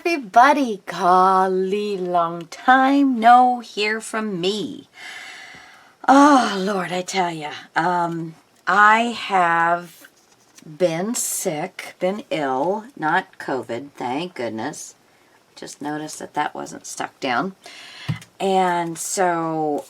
everybody. Golly, long time no hear from me. Oh, Lord, I tell you. I have been sick, been ill, not COVID, thank goodness. Just noticed that that wasn't stuck down. And so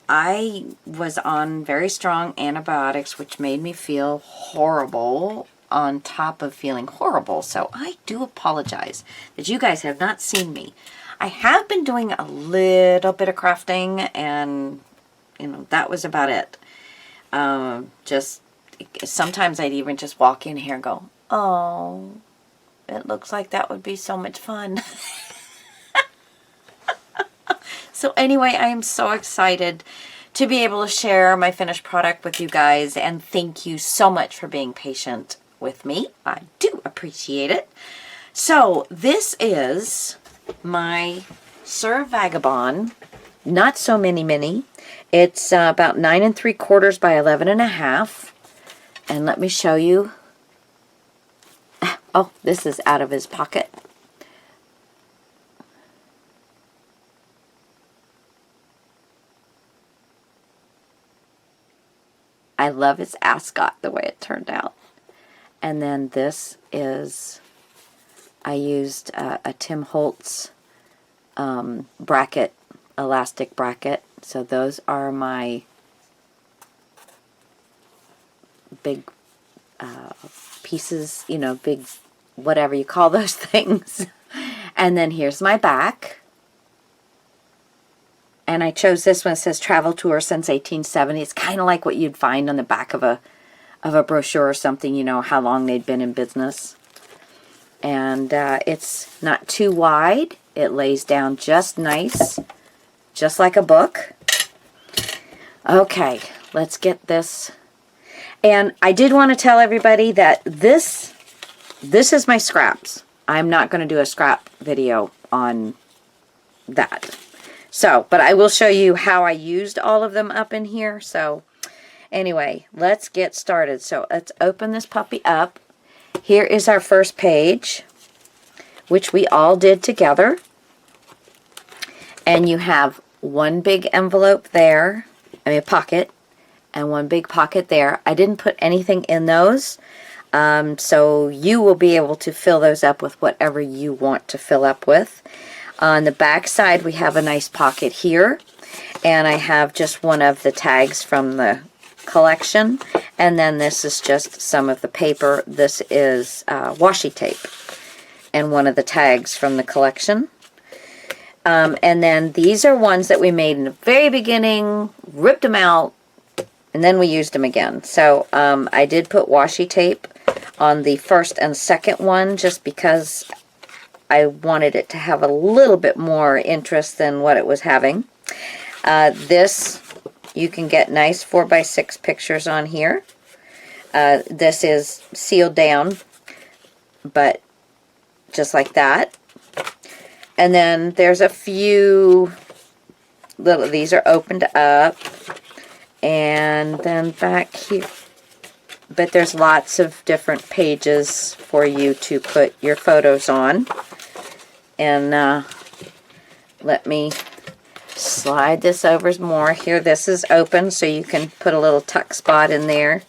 I was on very strong antibiotics, which made me feel horrible on top of feeling horrible. So I do apologize that you guys have not seen me. I have been doing a little bit of crafting, and that was about it. Just sometimes I'd even just walk in here and go, oh, it looks like that would be so much fun. So anyway, I am so excited to be able to share my finished product with you guys, and thank you so much for being patient with me. I do appreciate it. So this is my Sir Vagabond, not so mini. It's about 9 3/4 by 11 1/2. And let me show you. Oh, this is out of his pocket. I love his ascot, the way it turned out. And then this is, I used a Tim Holtz bracket, elastic bracket. So those are my big pieces, big, whatever you call those things. And then here's my back. And I chose this one. It says Travel Tour since 1870. It's kind of like what you'd find on the back of a brochure or something, how long they'd been in business. And it's not too wide. It lays down just nice, just like a book. Okay, let's get this. And I did want to tell everybody that this is my scraps. I'm not going to do a scrap video on that. So, but I will show you how I used all of them up in here. So, anyway, let's get started. So, let's open this puppy up. Here is our first page, which we all did together. And you have one big envelope there, a pocket, and one big pocket there. I didn't put anything in those, so you will be able to fill those up with whatever you want to fill up with. On the back side, we have a nice pocket here, and I have just one of the tags from the collection, and then this is just some of the paper. This is washi tape, and one of the tags from the collection. And then these are ones that we made in the very beginning, ripped them out, and then we used them again. So I did put washi tape on the first and second one just because I wanted it to have a little bit more interest than what it was having. This, you can get nice 4x6 pictures on here. This is sealed down, but just like that. And then there's a few little, these are opened up. And then back here. But there's lots of different pages for you to put your photos on. And let me slide this over more. Here, this is open, so you can put a little tuck spot in there.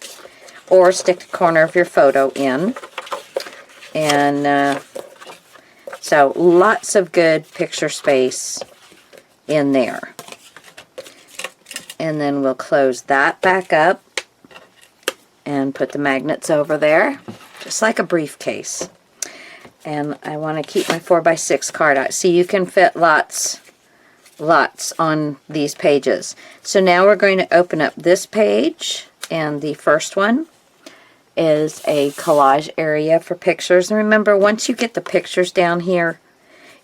Or stick the corner of your photo in. And so lots of good picture space in there. And then we'll close that back up and put the magnets over there, just like a briefcase. And I want to keep my 4x6 card out. See, you can fit lots on these pages. So now we're going to open up this page, and the first one is a collage area for pictures. And remember, once you get the pictures down here,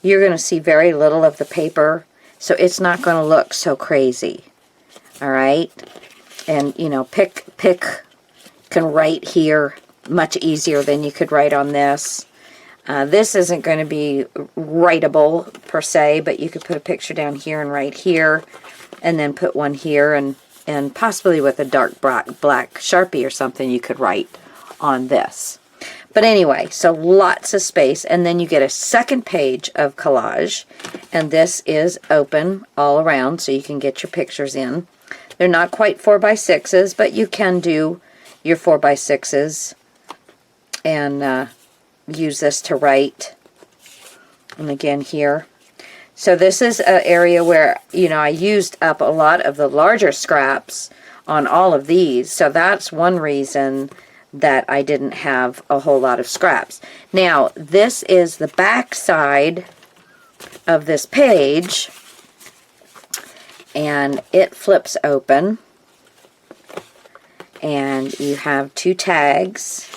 you're going to see very little of the paper, so it's not going to look so crazy. All right, and pick can write here much easier than you could write on this. This isn't going to be writable per se, but you could put a picture down here and right here, and then put one here, and possibly with a dark black Sharpie or something you could write on this. But anyway, so lots of space. And then you get a second page of collage. And this is open all around, so you can get your pictures in. They're not quite 4x6s, but you can do your 4x6s and use this to write. And again here. So this is an area where, you know, I used up a lot of the larger scraps on all of these. So that's one reason that I didn't have a whole lot of scraps. Now, this is the back side of this page, and it flips open, and you have 2 tags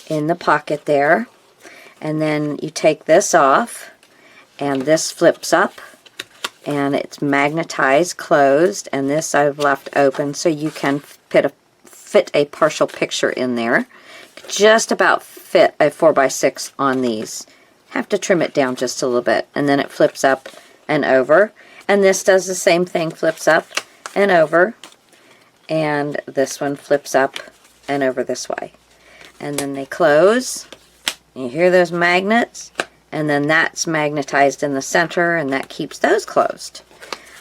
in the pocket there, and then you take this off, and this flips up, and it's magnetized closed, and this I've left open so you can fit a partial picture in there. Just about fit a 4x6 on these. Have to trim it down just a little bit, and then it flips up and over, and this does the same thing, flips up and over, and this one flips up and over this way, and then they close. You hear those magnets, and then that's magnetized in the center, and that keeps those closed.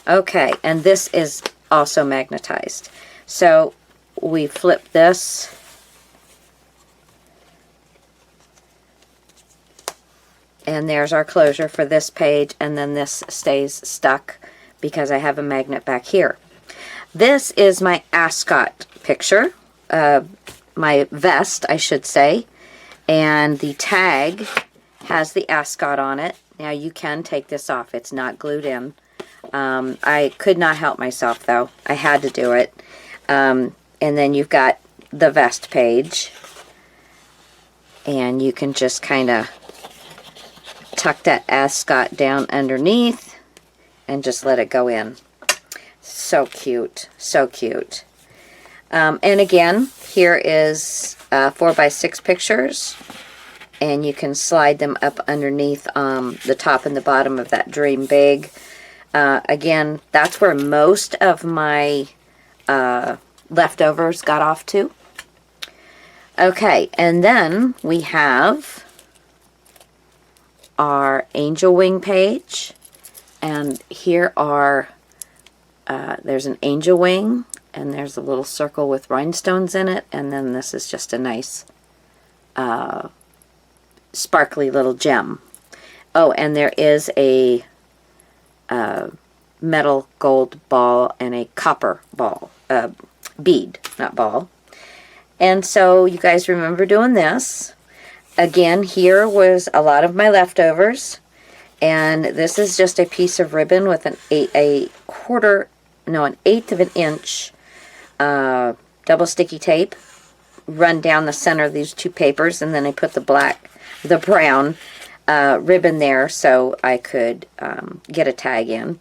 Okay, and this is also magnetized. So we flip this, and there's our closure for this page, and then this stays stuck because I have a magnet back here. This is my ascot picture, my vest, I should say, and the tag has the ascot on it. Now you can take this off. It's not glued in. I could not help myself though. I had to do it. And then you've got the vest page. And you can just kind of tuck that ascot down underneath and just let it go in. So cute. So cute. And again, here is 4x6 pictures. And you can slide them up underneath the top and the bottom of that Dream Big. Again, that's where most of my leftovers got off to. Okay, and then we have our angel wing page. And here are, there's an angel wing, and there's a little circle with rhinestones in it. And then this is just a nice sparkly little gem. Oh, and there is a metal gold ball and a copper ball, bead, not ball. And so you guys remember doing this. Again, here was a lot of my leftovers, and this is just a piece of ribbon with an 1/8 of an inch double sticky tape run down the center of these 2 papers, and then I put the brown ribbon there so I could get a tag in,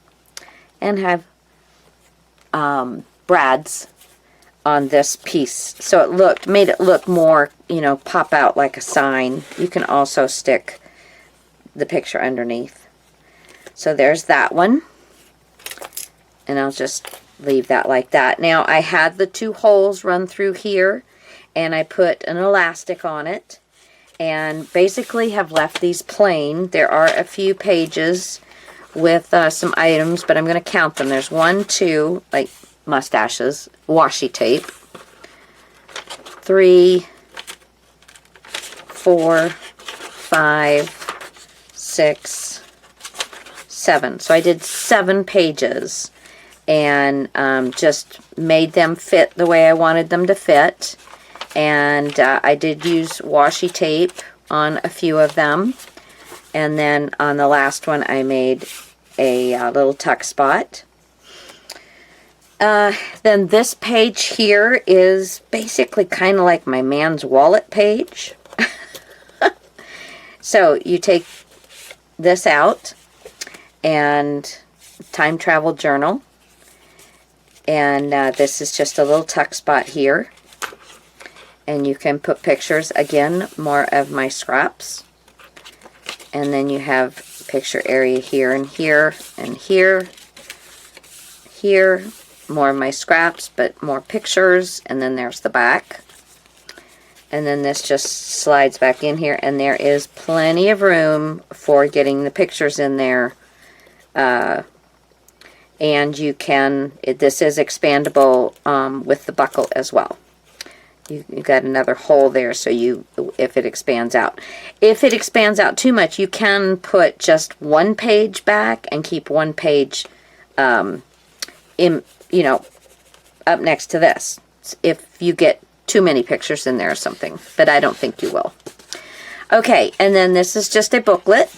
and have brads on this piece, so it made it look more, you know, pop out like a sign. You can also stick the picture underneath. So there's that one, and I'll just leave that like that. Now I had the 2 holes run through here, and I put an elastic on it, and basically have left these plain. There are a few pages with some items, but I'm going to count them. There's 1, 2, like mustaches, washi tape, 3, 4, 5, 6, 7. So I did 7 pages, and just made them fit the way I wanted them to fit. And I did use washi tape on a few of them. And then on the last one I made a little tuck spot. Then this page here is basically kind of like my man's wallet page. So you take this out, and time travel journal, and this is just a little tuck spot here, and you can put pictures, again, more of my scraps, and then you have picture area here and here and here, more of my scraps, but more pictures, and then there's the back. And then this just slides back in here, and there is plenty of room for getting the pictures in there. And you can, this is expandable with the buckle as well. You've got another hole there, so if it expands out. If it expands out too much, you can put just one page back and keep one page up next to this. If you get too many pictures in there or something, but I don't think you will. Okay, and then this is just a booklet.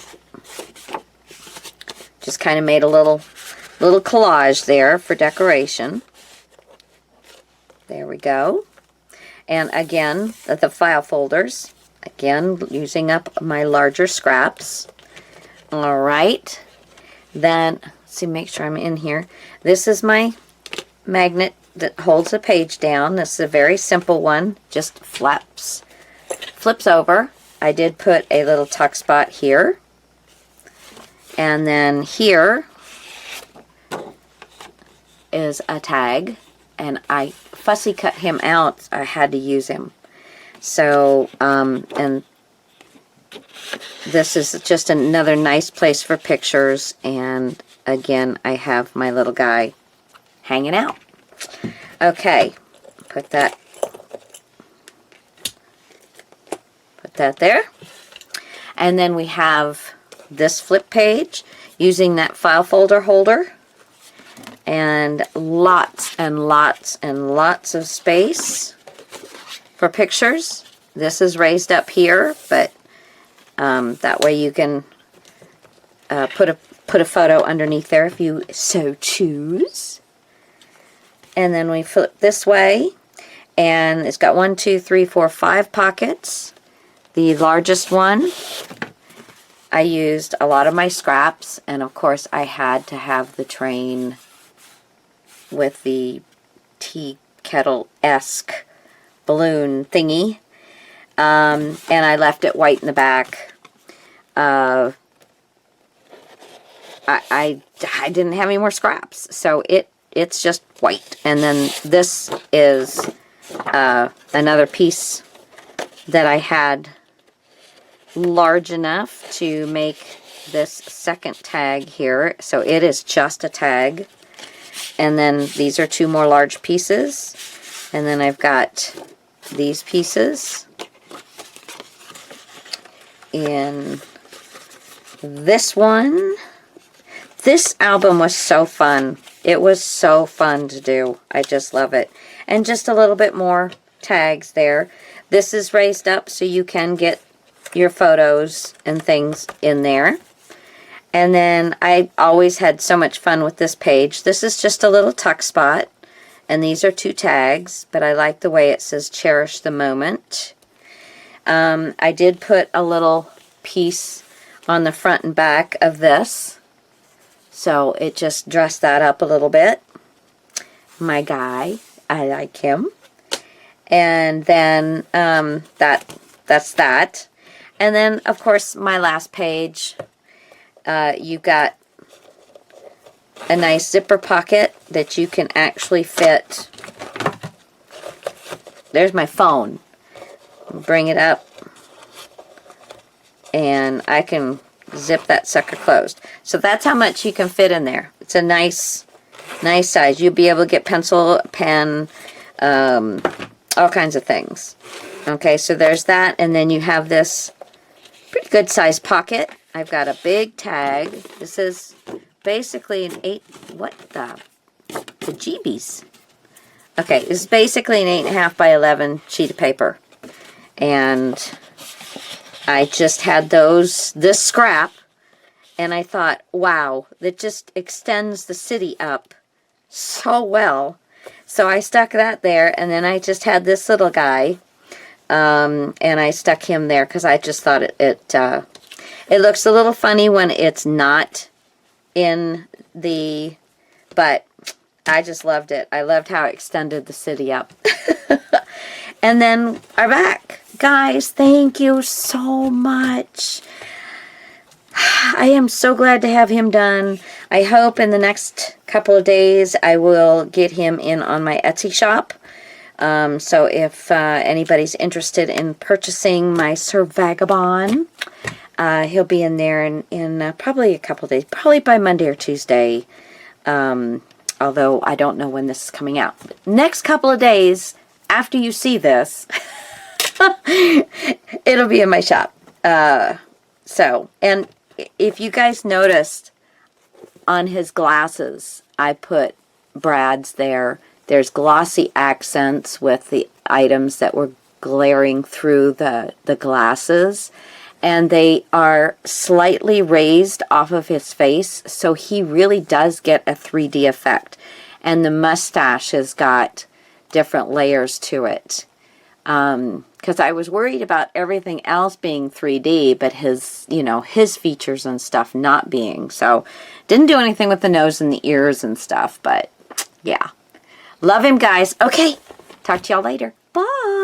Just kind of made a little collage there for decoration. There we go. And again, the file folders. Again, using up my larger scraps. All right. Then, let's see, make sure I'm in here. This is my magnet that holds the page down. This is a very simple one. Just flips over. I did put a little tuck spot here. And then here is a tag. And I fussy cut him out. I had to use him. So, and this is just another nice place for pictures. And again, I have my little guy hanging out. Okay, put that there. And then we have this flip page using that file folder holder. And lots and lots and lots of space for pictures. This is raised up here, but that way you can put a photo underneath there if you so choose. And then we flip this way, and it's got 1, 2, 3, 4, 5 pockets. The largest one, I used a lot of my scraps, and of course I had to have the train with the tea kettle-esque balloon thingy. And I left it white in the back. I didn't have any more scraps, so it's just white. And then this is another piece that I had large enough to make this second tag here. So it is just a tag. And then these are 2 more large pieces. And then I've got these pieces in this one. This album was so fun. It was so fun to do. I just love it. And just a little bit more tags there. This is raised up so you can get your photos and things in there. And then I always had so much fun with this page. This is just a little tuck spot. And these are 2 tags. But I like the way it says cherish the moment. I did put a little piece on the front and back of this. So it just dressed that up a little bit. My guy. I like him. And then that's that. And then, of course, my last page. You've got a nice zipper pocket that you can actually fit. There's my phone. Bring it up. And I can zip that sucker closed. So that's how much you can fit in there. It's a nice size. You'll be able to get pencil, pen, all kinds of things. Okay, so there's that. And then you have this pretty good sized pocket. I've got a big tag. This is basically an 8, what the jeebies. Okay, this is basically an 8.5 by 11 sheet of paper. And I just had this scrap, and I thought, wow, that just extends the city up so well. So I stuck that there, and then I just had this little guy, and I stuck him there because I just thought it looks a little funny when it's not in the, but I just loved it. I loved how it extended the city up. And then our back. Guys, thank you so much. I am so glad to have him done. I hope in the next couple of days I will get him in on my Etsy shop. So if anybody's interested in purchasing my Sir Vagabond, he'll be in there in probably a couple days, probably by Monday or Tuesday, although I don't know when this is coming out. But next couple of days after you see this, it'll be in my shop. And if you guys noticed on his glasses, I put brads there. There's glossy accents with the items that were glaring through the glasses. And they are slightly raised off of his face. So he really does get a 3D effect. And the mustache has got different layers to it. Because I was worried about everything else being 3D, but his, his features and stuff not being. So didn't do anything with the nose and the ears and stuff. But yeah. Love him, guys. Okay. Talk to y'all later. Bye.